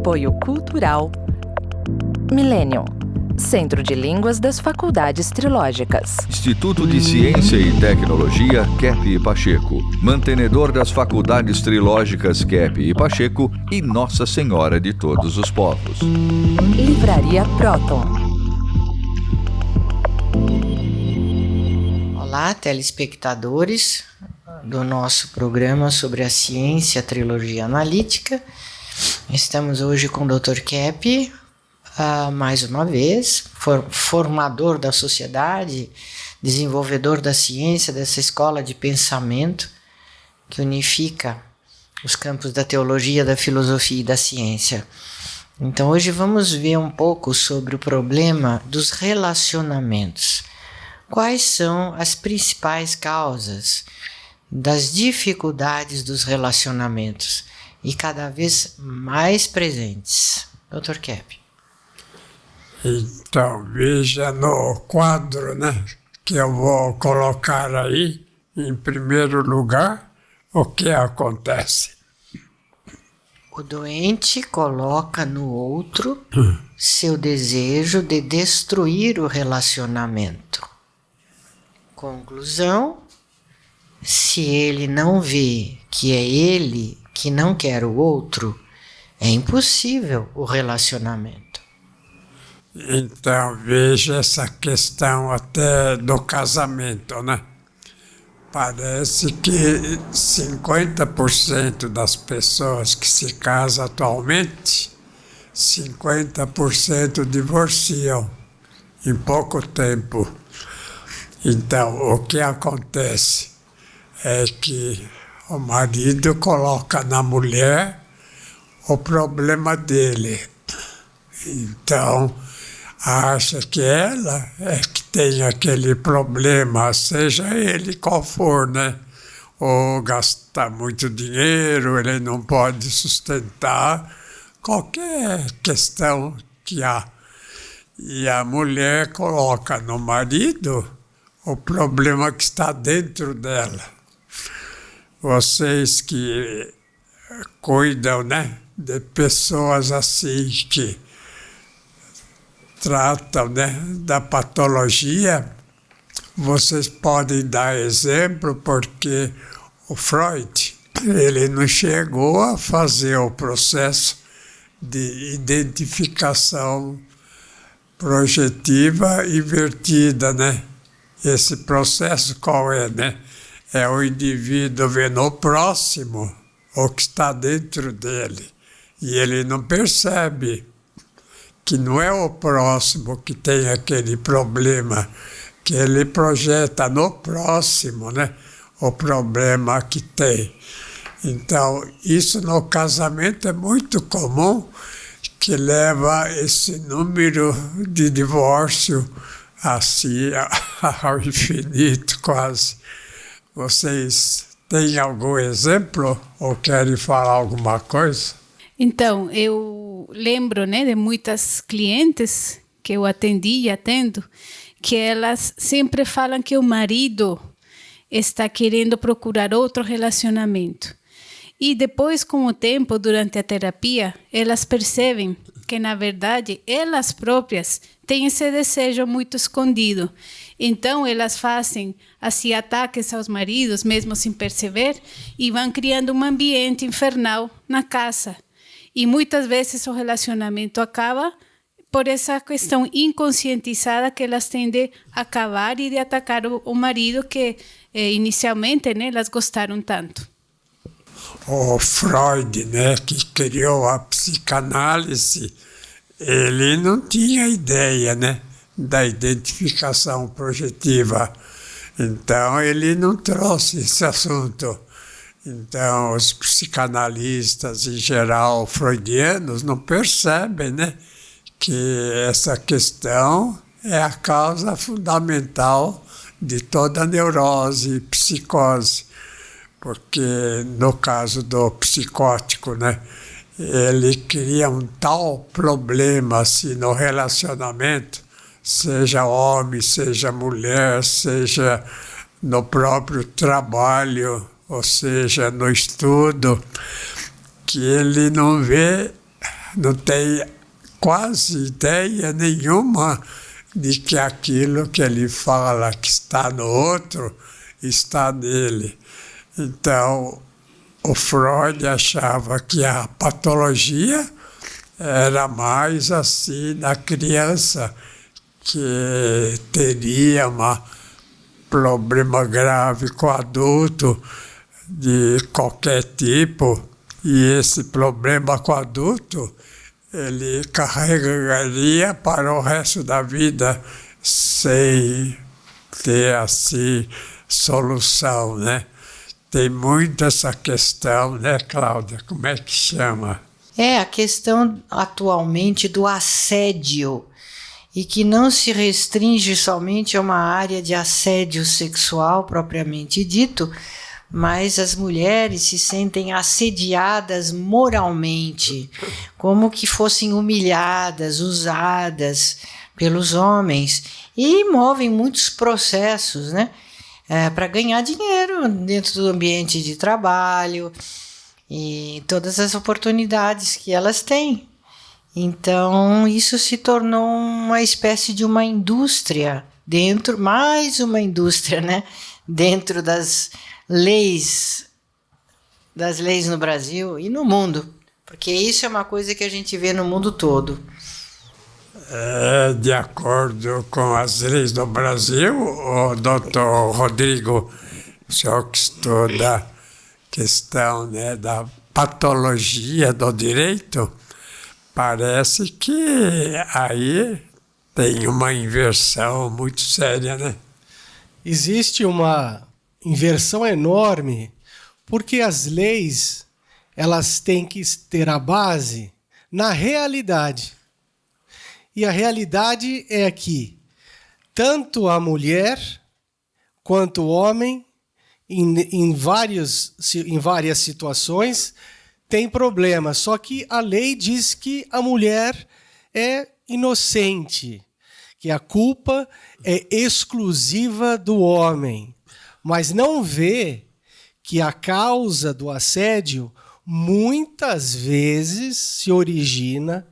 Apoio Cultural Millennium, Centro de Línguas das Faculdades Trilógicas. Instituto de Ciência e Tecnologia Kepp e Pacheco, mantenedor das Faculdades Trilógicas Kepp e Pacheco e Nossa Senhora de Todos os Povos. Livraria Próton. Olá, telespectadores do nosso programa sobre a ciência, a trilogia analítica. Estamos hoje com o Dr. Kepp, mais uma vez, formador da sociedade, desenvolvedor da ciência, dessa escola de pensamento que unifica os campos da teologia, da filosofia e da ciência. Então hoje vamos ver um pouco sobre o problema dos relacionamentos. Quais são as principais causas das dificuldades dos relacionamentos e cada vez mais presentes? Dr. Kepp. Então, veja no quadro, que eu vou colocar aí, em primeiro lugar, o que acontece. O doente coloca no outro seu desejo de destruir o relacionamento. Conclusão: se ele não vê que é ele que não quer o outro, é impossível o relacionamento. Então, veja essa questão até do casamento, Parece que 50% das pessoas que se casam atualmente, 50% divorciam em pouco tempo. Então, o que acontece é que o marido coloca na mulher o problema dele. Então, acha que ela é que tem aquele problema, seja ele qual for, Ou gastar muito dinheiro, ele não pode sustentar, qualquer questão que há. E a mulher coloca no marido o problema que está dentro dela. Vocês que cuidam, de pessoas assim que tratam, da patologia, vocês podem dar exemplo porque o Freud, ele não chegou a fazer o processo de identificação projetiva invertida, Esse processo qual é, É o indivíduo ver no próximo o que está dentro dele. E ele não percebe que não é o próximo que tem aquele problema, que ele projeta no próximo, o problema que tem. Então, isso no casamento é muito comum, que leva esse número de divórcio assim ao infinito quase. Vocês têm algum exemplo ou querem falar alguma coisa? Então, eu lembro, de muitas clientes que eu atendi e atendo, que elas sempre falam que o marido está querendo procurar outro relacionamento. E depois, com o tempo, durante a terapia, elas percebem que, na verdade, elas próprias têm esse desejo muito escondido. Então, elas fazem assim, ataques aos maridos, mesmo sem perceber, e vão criando um ambiente infernal na casa. E muitas vezes o relacionamento acaba por essa questão inconscientizada que elas têm de acabar e de atacar o marido que, inicialmente, elas gostaram tanto. O Freud, que criou a psicanálise, ele não tinha ideia, da identificação projetiva. Então, ele não trouxe esse assunto. Então, os psicanalistas, em geral, freudianos, não percebem, que essa questão é a causa fundamental de toda a neurose e psicose. Porque, no caso do psicótico, ele cria um tal problema assim, no relacionamento, seja homem, seja mulher, seja no próprio trabalho, ou seja, no estudo, que ele não vê não tem quase ideia nenhuma de que aquilo que ele fala que está no outro está nele. Então, o Freud achava que a patologia era mais assim na criança, que teria um problema grave com o adulto de qualquer tipo, e esse problema com o adulto ele carregaria para o resto da vida sem ter assim solução, né? Tem muito essa questão, né, Cláudia? Como é que chama? É a questão atualmente do assédio, e que não se restringe somente a uma área de assédio sexual propriamente dito, mas as mulheres se sentem assediadas moralmente, como que fossem humilhadas, usadas pelos homens, e movem muitos processos, né, para ganhar dinheiro dentro do ambiente de trabalho e todas as oportunidades que elas têm. Então, isso se tornou uma espécie de uma indústria dentro, mais uma indústria, né, dentro das leis no Brasil e no mundo, porque isso é uma coisa que a gente vê no mundo todo. De acordo com as leis do Brasil, o doutor Rodrigo, o senhor que estuda a questão, né, da patologia do direito, parece que aí tem uma inversão muito séria, né? Existe uma inversão enorme, porque as leis elas têm que ter a base na realidade. E a realidade é que tanto a mulher quanto o homem, em várias situações, tem problemas. Só que a lei diz que a mulher é inocente, que a culpa é exclusiva do homem, mas não vê que a causa do assédio muitas vezes se origina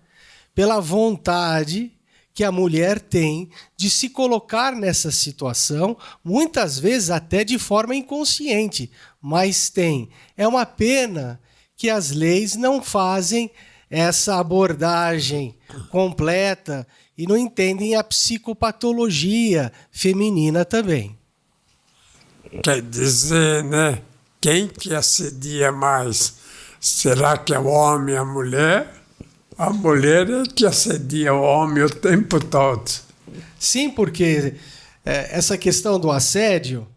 pela vontade que a mulher tem de se colocar nessa situação, muitas vezes até de forma inconsciente, mas tem. É uma pena que as leis não fazem essa abordagem completa e não entendem a psicopatologia feminina também. Quer dizer, né? Quem que assedia mais? Será que é o homem e a mulher? A mulher é que assedia o homem o tempo todo. Sim, porque essa questão do assédio,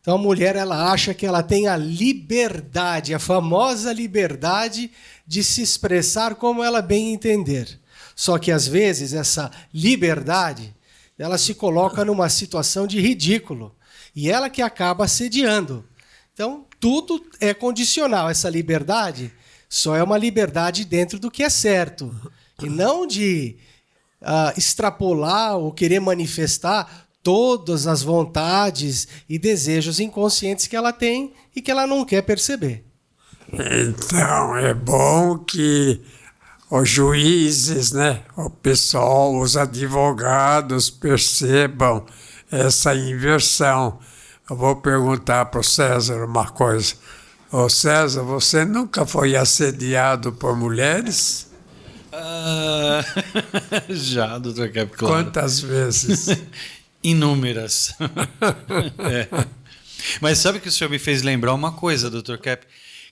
então a mulher ela acha que ela tem a liberdade, a famosa liberdade de se expressar como ela bem entender. Só que às vezes essa liberdade, ela se coloca numa situação de ridículo. E ela que acaba assediando. Então, tudo é condicional. Essa liberdade só é uma liberdade dentro do que é certo. E não de extrapolar ou querer manifestar todas as vontades e desejos inconscientes que ela tem e que ela não quer perceber. Então, é bom que os juízes, né, o pessoal, os advogados percebam essa inversão. Eu vou perguntar para o César uma coisa. Ô César, você nunca foi assediado por mulheres? Já, doutor Kep, claro. Quantas vezes? Inúmeras. Mas sabe que o senhor me fez lembrar uma coisa, doutor Kep?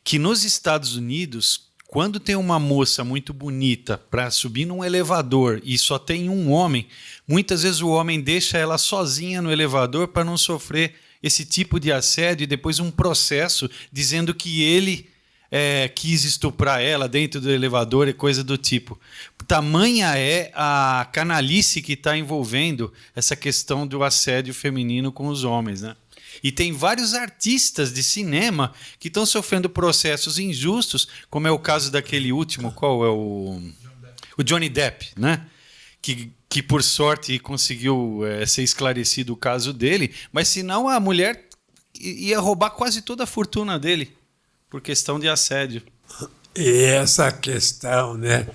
Que nos Estados Unidos, quando tem uma moça muito bonita para subir num elevador e só tem um homem, muitas vezes o homem deixa ela sozinha no elevador para não sofrer esse tipo de assédio e depois um processo dizendo que ele quis estuprar ela dentro do elevador e coisa do tipo. Tamanha é a canalice que está envolvendo essa questão do assédio feminino com os homens, né? E tem vários artistas de cinema que estão sofrendo processos injustos, como é o caso daquele último, qual é o Johnny Depp, né? Que por sorte conseguiu ser esclarecido o caso dele, mas senão a mulher ia roubar quase toda a fortuna dele por questão de assédio. E essa questão, né,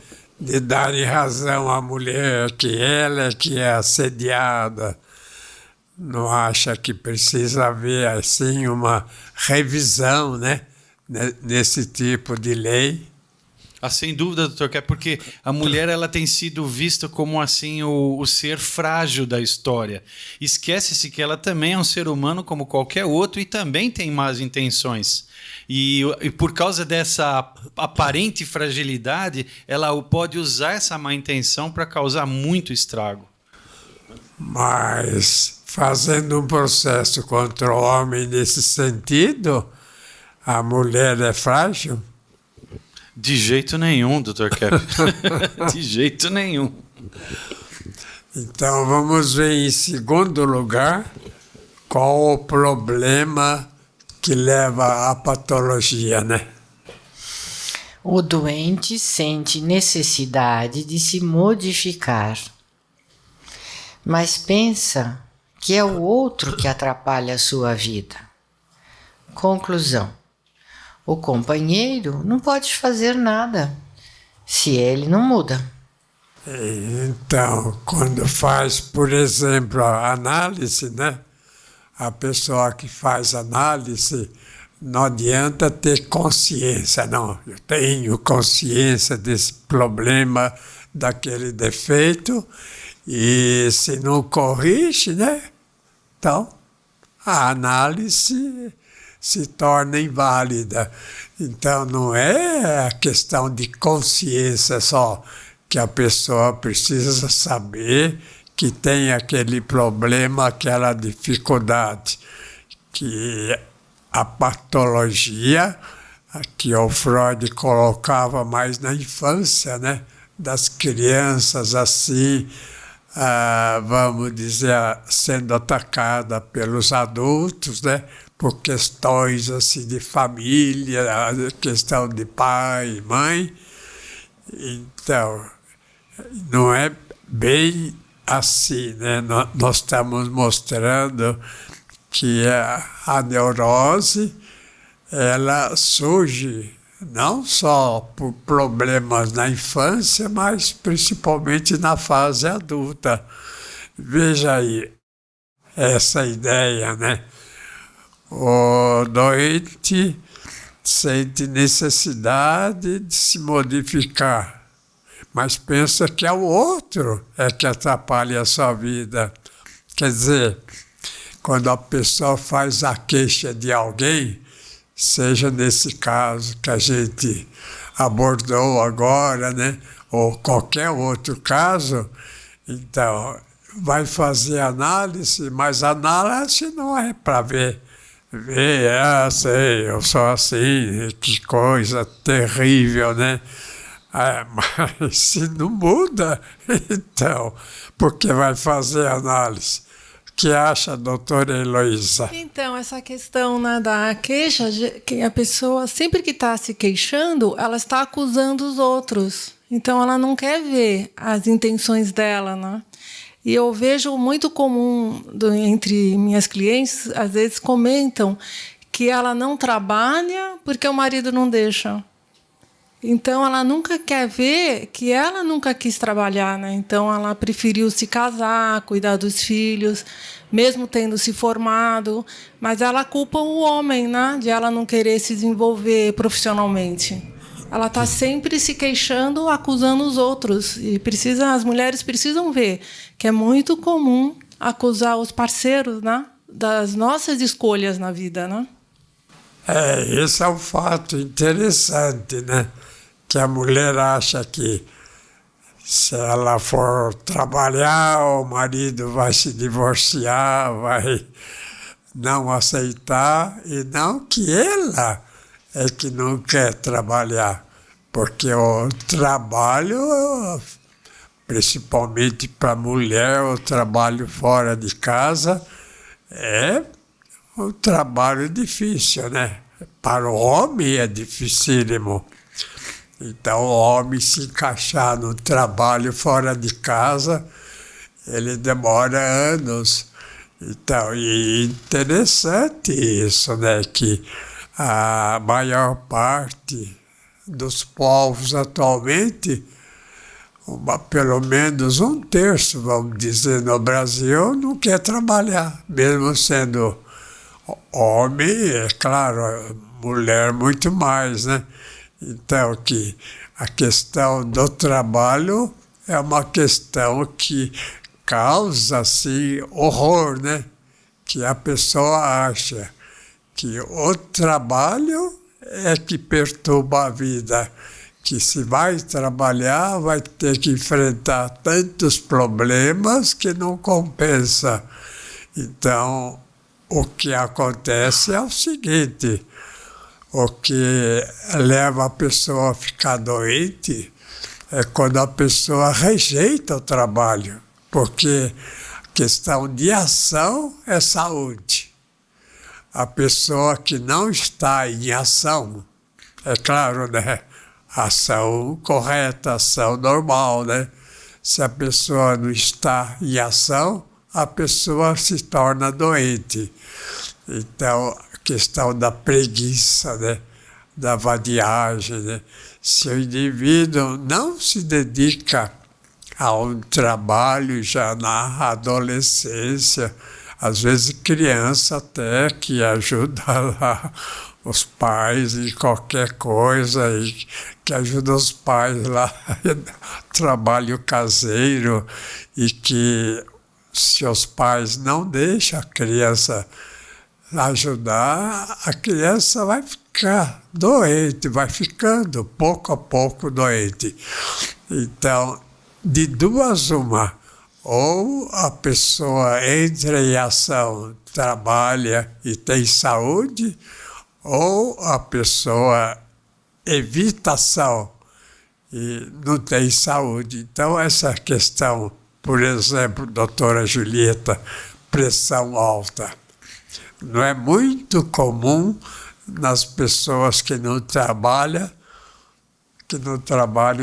de darem razão à mulher, que ela é que é assediada. Não acha que precisa haver, assim, uma revisão, né, nesse tipo de lei? Ah, sem dúvida, doutor, que é porque a mulher ela tem sido vista como assim o ser frágil da história. Esquece-se que ela também é um ser humano como qualquer outro e também tem más intenções. E por causa dessa aparente fragilidade, ela pode usar essa má intenção para causar muito estrago. Mas, fazendo um processo contra o homem nesse sentido, a mulher é frágil? De jeito nenhum, Dr. Kepp. De jeito nenhum. Então, vamos ver em segundo lugar qual o problema que leva à patologia, né? O doente sente necessidade de se modificar, mas pensa que é o outro que atrapalha a sua vida. Conclusão: o companheiro não pode fazer nada se ele não muda. Então, quando faz, por exemplo, a análise, né? A pessoa que faz análise não adianta ter consciência, não. Eu tenho consciência desse problema, daquele defeito, e se não corrige, né? Então, a análise se torna inválida. Então, não é a questão de consciência só, que a pessoa precisa saber que tem aquele problema, aquela dificuldade, que a patologia, que o Freud colocava mais na infância, né? Das crianças assim, vamos dizer, sendo atacada pelos adultos, né? Por questões assim de família, questão de pai e mãe. Então, não é bem assim, né? Nós estamos mostrando que a neurose, ela surge não só por problemas na infância, mas principalmente na fase adulta. Veja aí essa ideia, né? O doente sente necessidade de se modificar, mas pensa que é o outro que atrapalha a sua vida. Quer dizer, quando a pessoa faz a queixa de alguém, seja nesse caso que a gente abordou agora, né? Ou qualquer outro caso, então vai fazer análise, mas a análise não é para ver, sei, eu sou assim, que coisa terrível, né? Mas se não muda, então, por que vai fazer análise? O que acha, doutora Heloísa? Então, essa questão, né, da queixa, que a pessoa, sempre que está se queixando, ela está acusando os outros. Então, ela não quer ver as intenções dela, né? E eu vejo muito comum entre minhas clientes, às vezes comentam que ela não trabalha porque o marido não deixa. Então, ela nunca quer ver que ela nunca quis trabalhar, né? Então, ela preferiu se casar, cuidar dos filhos, mesmo tendo se formado. Mas ela culpa o homem, né? De ela não querer se desenvolver profissionalmente. Ela está sempre se queixando, acusando os outros. E as mulheres precisam ver que é muito comum acusar os parceiros, né? Das nossas escolhas na vida, né? Esse é um fato interessante, né? Que a mulher acha que se ela for trabalhar, o marido vai se divorciar, vai não aceitar, e não que ela é que não quer trabalhar, porque o trabalho, principalmente para a mulher, o trabalho fora de casa é um trabalho difícil, né? Para o homem é dificílimo. Então, o homem se encaixar no trabalho fora de casa, ele demora anos. Então, e interessante isso, né? Que a maior parte dos povos atualmente pelo menos um terço, vamos dizer, no Brasil, não quer trabalhar, mesmo sendo homem, é claro, mulher muito mais, né? Então, que a questão do trabalho é uma questão que causa, assim, horror, né? Que a pessoa acha que o trabalho é que perturba a vida, que se vai trabalhar vai ter que enfrentar tantos problemas que não compensa. Então, o que acontece é o seguinte, o que leva a pessoa a ficar doente é quando a pessoa rejeita o trabalho, porque a questão de ação é saúde. A pessoa que não está em ação, é claro, né? Ação correta, ação normal, né? Se a pessoa não está em ação, a pessoa se torna doente. Então, a questão da preguiça, né? Da vadiagem, né? Se o indivíduo não se dedica a um trabalho já na adolescência, às vezes criança até que ajuda lá os pais em qualquer coisa, e que ajuda os pais lá trabalho caseiro, e que se os pais não deixam a criança ajudar, a criança vai ficar doente, vai ficando pouco a pouco doente. Então, de duas uma, ou a pessoa entra em ação, trabalha e tem saúde, ou a pessoa evita ação e não tem saúde. Então, essa questão, por exemplo, doutora Julieta, pressão alta, não é muito comum nas pessoas que não trabalham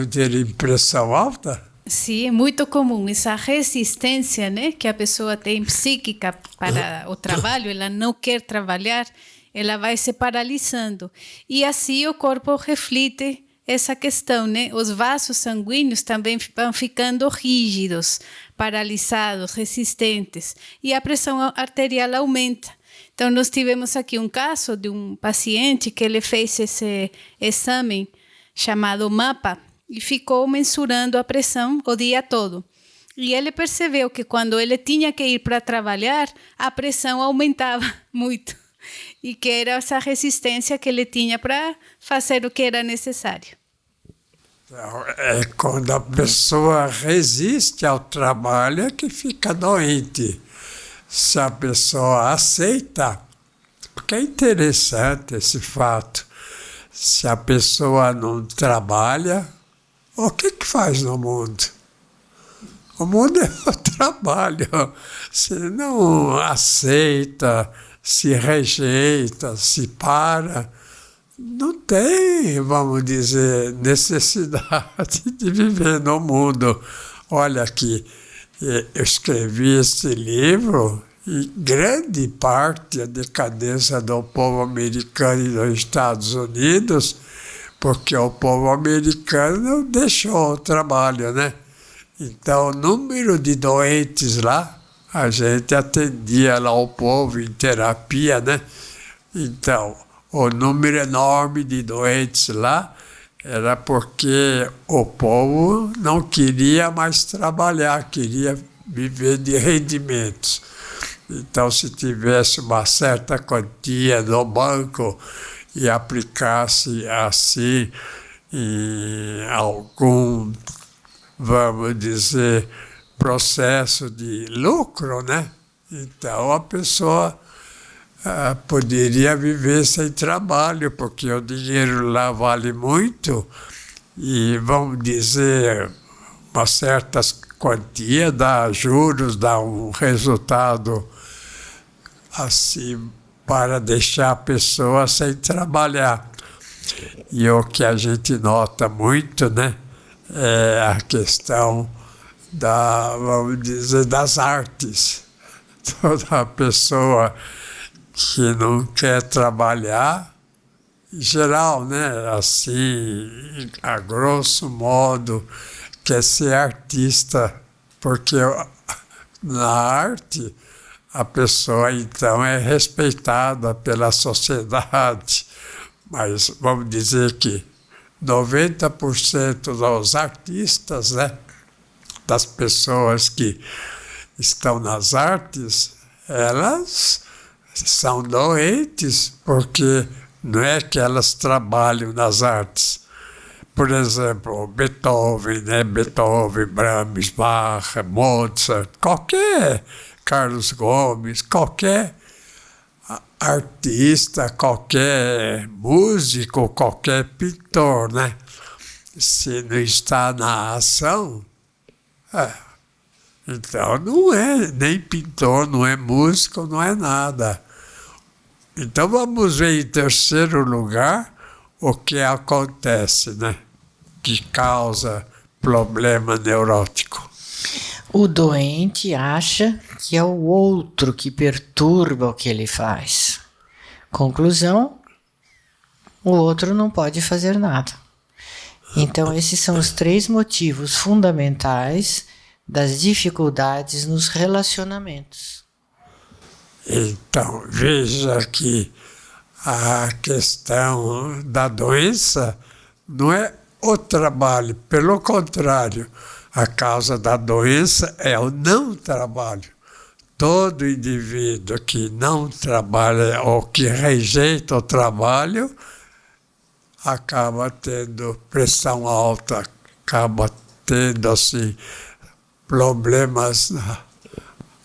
terem pressão alta? Sim, é muito comum. Essa resistência, né, que a pessoa tem psíquica para o trabalho, ela não quer trabalhar, ela vai se paralisando. E assim o corpo reflete essa questão, né? Os vasos sanguíneos também vão ficando rígidos, paralisados, resistentes. E a pressão arterial aumenta. Então, nós tivemos aqui um caso de um paciente que ele fez esse exame chamado MAPA e ficou mensurando a pressão o dia todo. E ele percebeu que quando ele tinha que ir para trabalhar, a pressão aumentava muito. E que era essa resistência que ele tinha para fazer o que era necessário. É quando a pessoa resiste ao trabalho é que fica doente. Se a pessoa aceita, porque é interessante esse fato, se a pessoa não trabalha, o que faz no mundo? O mundo é o trabalho. Se não aceita, se rejeita, se para, não tem, vamos dizer, necessidade de viver no mundo. Olha aqui, eu escrevi esse livro e grande parte a decadência do povo americano e dos Estados Unidos, porque o povo americano deixou o trabalho, né? Então, o número de doentes lá, a gente atendia lá o povo em terapia, né? Então, o número enorme de doentes lá era porque o povo não queria mais trabalhar, queria viver de rendimentos. Então, se tivesse uma certa quantia no banco e aplicasse assim em algum, vamos dizer, processo de lucro, né? Então, a pessoa poderia viver sem trabalho, porque o dinheiro lá vale muito e, vamos dizer, uma certa quantia dá juros, dá um resultado assim para deixar a pessoa sem trabalhar. E o que a gente nota muito, né, é a questão vamos dizer, das artes. Toda pessoa que não quer trabalhar, em geral, né, assim, a grosso modo, quer ser artista, porque na arte a pessoa então é respeitada pela sociedade, mas vamos dizer que 90% dos artistas, né, das pessoas que estão nas artes, elas são doentes, porque não é que elas trabalham nas artes. Por exemplo, Beethoven, né? Beethoven, Brahms, Bach, Mozart, qualquer Carlos Gomes, qualquer artista, qualquer músico, qualquer pintor, né? Se não está na ação, então não é nem pintor, não é músico, não é nada. Então vamos ver em terceiro lugar o que acontece, né? Que causa problema neurótico. O doente acha que é o outro que perturba o que ele faz. Conclusão, o outro não pode fazer nada. Então esses são os 3 motivos fundamentais das dificuldades nos relacionamentos. Então, veja que a questão da doença não é o trabalho, pelo contrário, a causa da doença é o não trabalho. Todo indivíduo que não trabalha ou que rejeita o trabalho acaba tendo pressão alta, acaba tendo assim problemas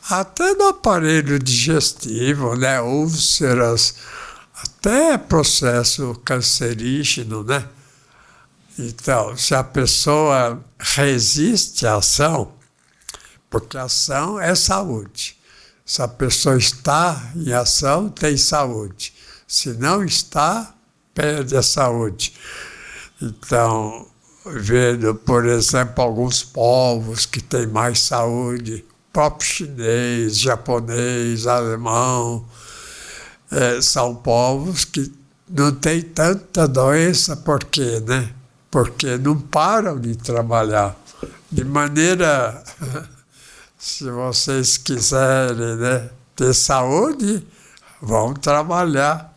até no aparelho digestivo, né? Úlceras, até processo cancerígeno, né? Então, se a pessoa resiste à ação, porque a ação é saúde. Se a pessoa está em ação, tem saúde. Se não está, perde a saúde. Então, vendo, por exemplo, alguns povos que têm mais saúde, próprio chinês, japonês, alemão, são povos que não têm tanta doença, por quê, né? Porque não param de trabalhar. De maneira, se vocês quiserem, né, ter saúde, vão trabalhar.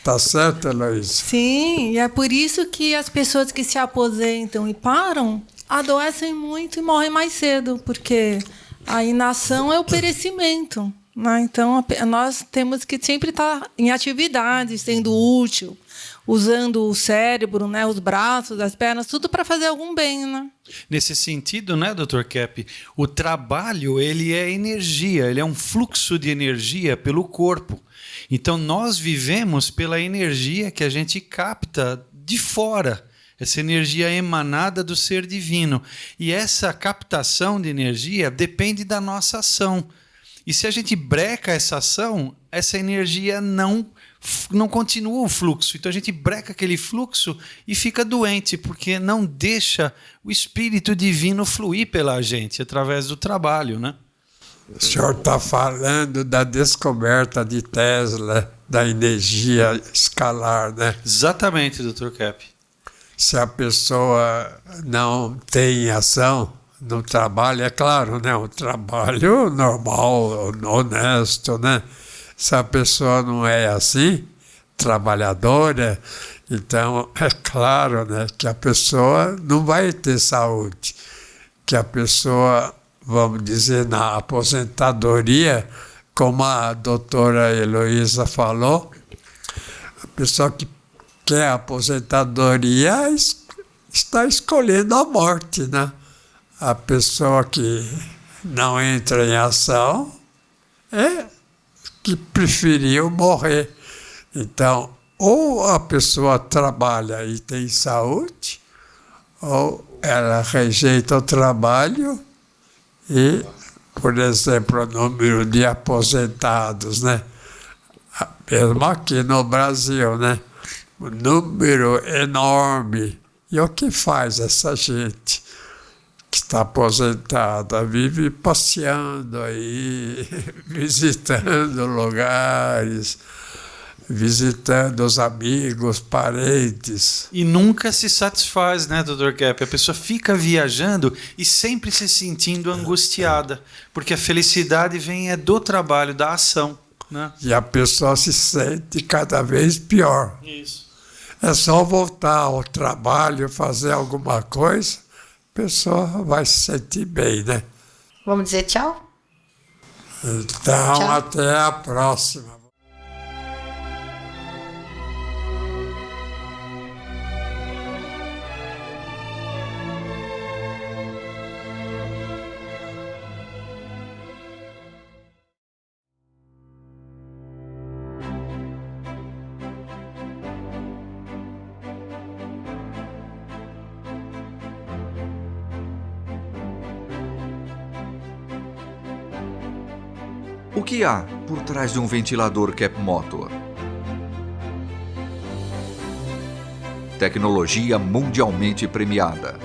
Tá certo, Heloísa? Sim, e é por isso que as pessoas que se aposentam e param adoecem muito e morrem mais cedo, porque a inação é o perecimento, né? Então, nós temos que sempre estar em atividade, sendo útil, usando o cérebro, né, os braços, as pernas, tudo para fazer algum bem, né? Nesse sentido, né, Dr. Kepp, o trabalho ele é energia, ele é um fluxo de energia pelo corpo. Então, nós vivemos pela energia que a gente capta de fora, essa energia emanada do ser divino. E essa captação de energia depende da nossa ação. E se a gente breca essa ação, essa energia não continua o fluxo. Então a gente breca aquele fluxo e fica doente, porque não deixa o Espírito Divino fluir pela gente através do trabalho, né? O senhor está falando da descoberta de Tesla, da energia escalar, né? Exatamente, Dr. Kepp. Se a pessoa não tem ação no trabalho, é claro, né? Um trabalho normal, honesto, né? Se a pessoa não é assim, trabalhadora, então é claro, né, que a pessoa não vai ter saúde, que a pessoa, vamos dizer, na aposentadoria, como a doutora Heloísa falou, a pessoa que quer aposentadoria está escolhendo a morte, né? A pessoa que não entra em ação que preferiu morrer. Então, ou a pessoa trabalha e tem saúde, ou ela rejeita o trabalho e, por exemplo, o número de aposentados, né? Mesmo aqui no Brasil, né? Um número enorme. E o que faz essa gente que está aposentada? Vive passeando aí, visitando lugares. visitando os amigos, parentes. E nunca se satisfaz, né, Dr. Kepp? A pessoa fica viajando e sempre se sentindo angustiada, porque a felicidade vem do trabalho, da ação, né? E a pessoa se sente cada vez pior. Isso. É só voltar ao trabalho, fazer alguma coisa, a pessoa vai se sentir bem, né? Vamos dizer tchau? Então, Tchau. até a próxima. O que há por trás de um ventilador Kep Motor? Tecnologia mundialmente premiada.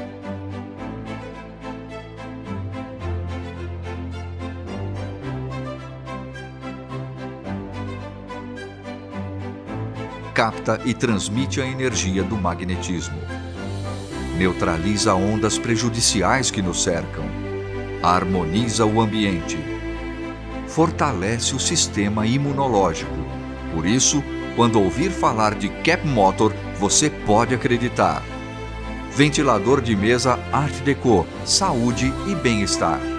Capta e transmite a energia do magnetismo. Neutraliza ondas prejudiciais que nos cercam. Harmoniza o ambiente. Fortalece o sistema imunológico. Por isso, quando ouvir falar de Kep Motor, você pode acreditar. Ventilador de mesa Art Deco, saúde e bem-estar.